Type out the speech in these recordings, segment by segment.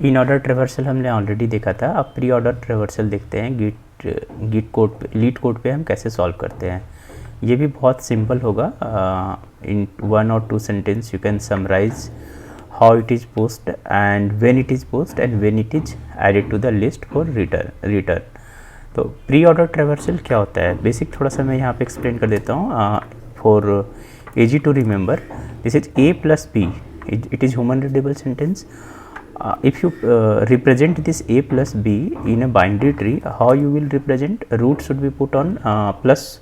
In order traversal हमने already देखा था। अब प्री ऑर्डर ट्रेवर्सल देखते हैं गिट कोड पे, लीड कोड पे हम कैसे सॉल्व करते हैं। ये भी बहुत सिंपल होगा। इन 1 और 2 sentence you can summarize how it is post and when it is post and when it is added to the list for return. तो प्री ऑर्डर ट्रेवर्सल क्या होता है, बेसिक थोड़ा सा मैं यहाँ पे एक्सप्लेन कर देता हूँ for easy to remember. This is a plus b, it is human readable sentence. If you represent this a plus b in a binary tree, how you will represent? Root should be put on plus,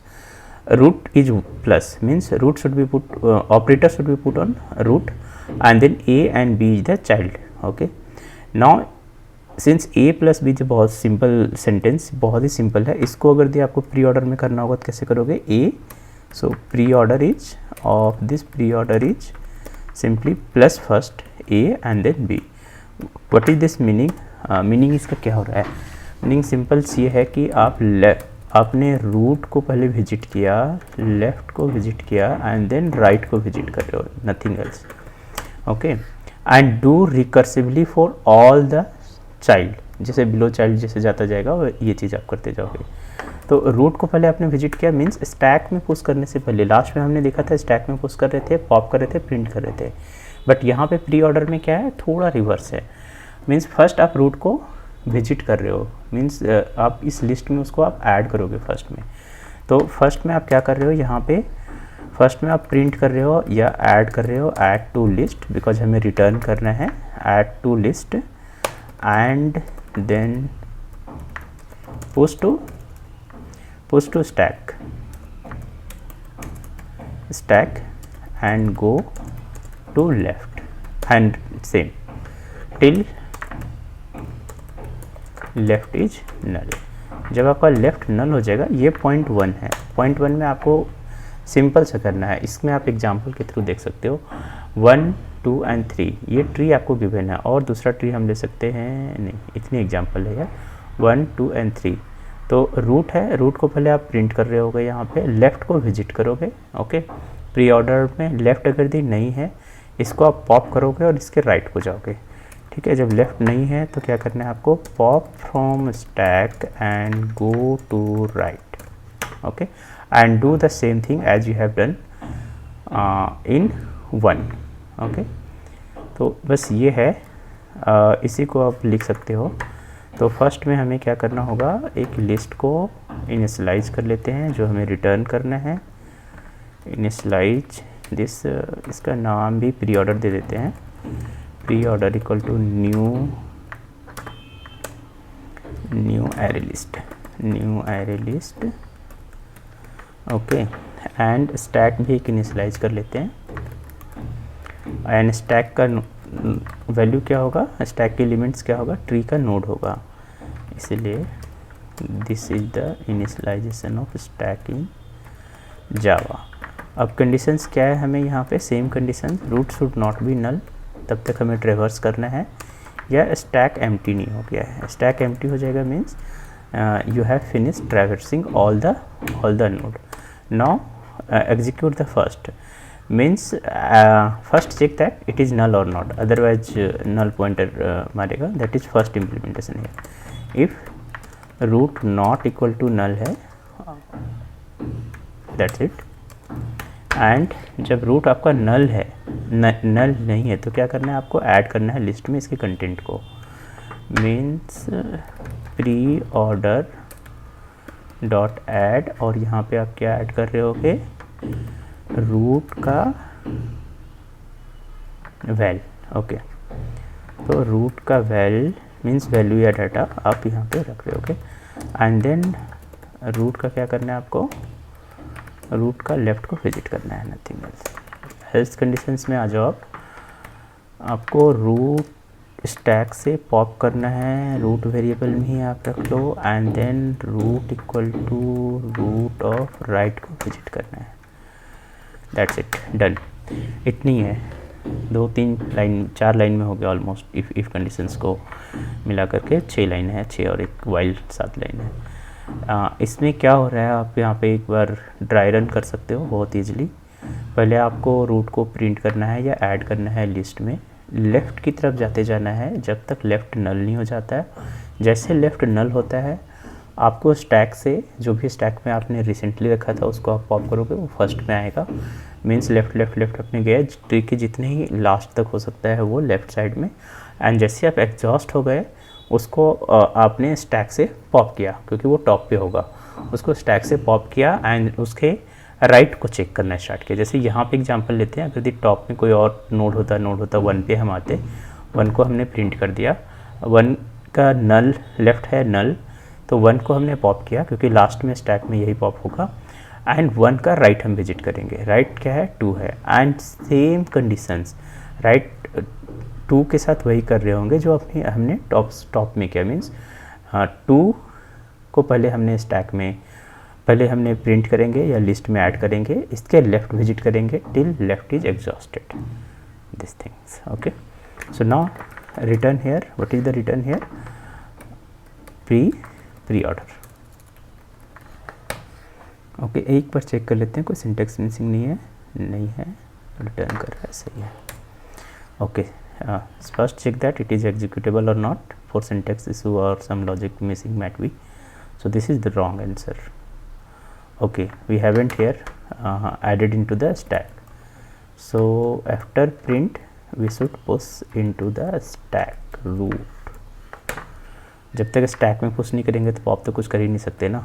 root is plus, means root should be put, operator should be put on root, and then a and b is the child. Okay, now since a plus B जो बहुत simple sentence, बहुत ही simple है, इसको अगर दिया आपको pre order में करना होगा तो कैसे करोगे? a, so pre-order is of this pre-order is simply plus first a and then b. What is this meaning? Meaning इसका क्या हो रहा है? मीनिंग सिंपल ये है कि आपने रूट को पहले विजिट किया, लेफ्ट को विजिट किया एंड देन राइट को विजिट कर रहे हो, nothing else. Okay, and do recursively for all the child, जैसे बिलो चाइल्ड जैसे जाता जाएगा वो ये चीज़ आप करते जाओगे। तो रूट को पहले आपने विजिट किया, मीन्स स्टैक में पुश करने से पहले, लास्ट में हमने देखा था स्टैक में पुश कर रहे थे, पॉप कर रहे थे, प्रिंट कर रहे थे, बट यहाँ पे प्री ऑर्डर में क्या है, थोड़ा रिवर्स है। मीन्स फर्स्ट आप रूट को विजिट कर रहे हो, मीन्स आप इस लिस्ट में उसको आप ऐड करोगे फर्स्ट में। तो फर्स्ट में आप क्या कर रहे हो, यहाँ पे फर्स्ट में आप प्रिंट कर रहे हो या ऐड कर रहे हो, ऐड टू लिस्ट, बिकॉज हमें रिटर्न करना है, add to list and then push to stack and go to left and same till left is null। जब आपका लेफ्ट नल हो जाएगा, ये पॉइंट 1 है, पॉइंट 1 में आपको सिंपल से करना है। इसमें आप एग्जांपल के थ्रू देख सकते हो, 1, 2 एंड 3 ये ट्री आपको गिवन है, और दूसरा ट्री हम ले सकते हैं, नहीं इतनी एग्जांपल है यार, 1, 2 एंड 3। तो रूट है, रूट को पहले आप प्रिंट कर रहे होगे, यहाँ पे लेफ़्ट को विजिट करोगे। ओके, प्री ऑर्डर में लेफ़्ट अगर दी नहीं है, इसको आप पॉप करोगे और इसके राइट को जाओगे। ठीक है, जब लेफ़्ट नहीं है तो क्या करना है आपको, pop from stack and go to right. Okay, and do the same thing as you have done in 1। Okay, तो बस ये है, इसी को आप लिख सकते हो। तो फर्स्ट में हमें क्या करना होगा, एक लिस्ट को इनिशियलाइज कर लेते हैं जो हमें रिटर्न करना है। इनिशियलाइज दिस, इसका नाम भी प्री ऑर्डर दे देते हैं, preorder equal to new array list. Okay, and stack भी एक इनिशियलाइज कर लेते हैं, एंड स्टैक का वैल्यू क्या होगा, स्टैक के एलिमेंट्स क्या होगा, ट्री का नोड होगा, इसलिए this is the initialization of stack in Java. अब कंडीशंस क्या है, हमें यहाँ पे same condition, root should not be null, तब तक हमें ट्रेवर्स करना है, या स्टैक एम्प्टी नहीं हो गया है। स्टैक एम्प्टी हो जाएगा means you have finish traversing all the node. Now execute the first, means first check that it is null or not, otherwise null pointer मारेगा, that is first implementation here। if root not equal to null है, that's it। and जब root आपका null है, null नहीं है, तो क्या करना है आपको, ऐड करना है लिस्ट में इसके कंटेंट को, means pre order dot add, और यहाँ पे आप क्या ऐड कर रहे होगे, रूट का वैल। ओके, तो रूट का वैल मीन्स वैल्यू या डाटा आप यहाँ पे रख रहे होगे, एंड देन रूट का क्या करना है आपको, रूट का लेफ़्ट को विजिट करना है, नथिंग एल्स। हेल्थ कंडीशंस में आ जाओ आपको रूट स्टैक से पॉप करना है, रूट वेरिएबल में ही आप रख लो, and then root equal to root of right को विजिट करना है, दैट्स इट, डन। इतनी है, 2, 3 लाइन, 4 लाइन में हो गया ऑलमोस्ट। इफ़ कंडीशंस को मिला करके 6 लाइन है, 6 और एक वाइल 7 लाइन है। इसमें क्या हो रहा है, आप यहाँ पे एक बार ड्राई रन कर सकते हो बहुत ईजिली। पहले आपको रूट को प्रिंट करना है या ऐड करना है लिस्ट में, लेफ़्ट की तरफ जाते जाना है जब तक लेफ़्ट नल नहीं हो जाता है। जैसे लेफ़्ट नल होता है आपको स्टैक से, जो भी स्टैक में आपने रिसेंटली रखा था उसको आप पॉप करोगे, वो फर्स्ट में आएगा। मीन्स लेफ़्ट लेफ़्ट लेफ़्ट अपने गए, ट्री के जितने ही लास्ट तक हो सकता है वो लेफ़्ट साइड में। एंड जैसे आप एग्जॉस्ट हो गए उसको आपने स्टैक से पॉप किया, क्योंकि वो टॉप पे होगा, उसको स्टैक से पॉप किया एंड उसके राइट को चेक करना स्टार्ट किया। जैसे यहाँ पे एग्जांपल लेते हैं, अगर टॉप में कोई और नोड होता 1 पे हम आते, 1 को हमने प्रिंट कर दिया, 1 का नल लेफ़्ट है नल, तो 1 को हमने पॉप किया क्योंकि लास्ट में स्टैक में यही पॉप होगा। एंड 1 का राइट हम विजिट करेंगे, राइट क्या है 2 है। एंड सेम कंडीशंस राइट 2 के साथ वही कर रहे होंगे जो अपने हमने टॉप में किया। मीन्स 2 को पहले हमने स्टैक में पहले हमने प्रिंट करेंगे या लिस्ट में ऐड करेंगे, इसके लेफ़्ट विजिट करेंगे till left is exhausted, this things. Okay, so now return here, what is the return here, preorder. Okay, एक बार चेक कर लेते हैं कोई सिंटेक्स मिसिंग नहीं है, रिटर्न कर रहा है, सही है। Okay, first check that it is executable or not, for syntax issue or some logic missing might be, so this is the wrong answer. Okay, we haven't here added into the stack, so after print we should push into the stack root. जब तक stack में push नहीं करेंगे तो pop तो कुछ कर ही नहीं सकते ना।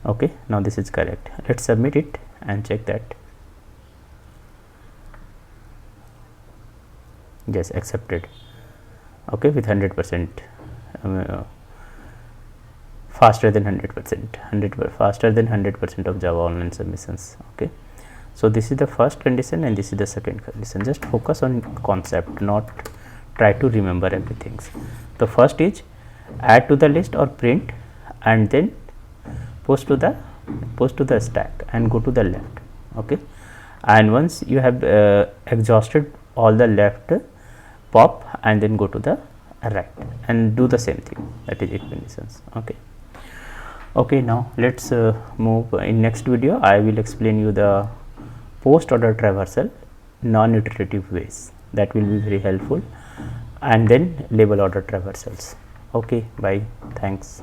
Okay, now this is correct. Let's submit it and check that. Yes, accepted. Okay, with 100%, faster than 100%, faster than 100% of Java online submissions. Okay, so this is the first condition and this is the second condition. Just focus on concept, not try to remember everything. The first is add to the list or print and then post to the stack and go to the left. Okay, and once you have exhausted all the left, pop and then go to the right and do the same thing, that is 8 conditions. Okay, now let's move. In next video I will explain you the post order traversal non-iterative ways, that will be very helpful, and then label order traversals. Okay, bye, thanks.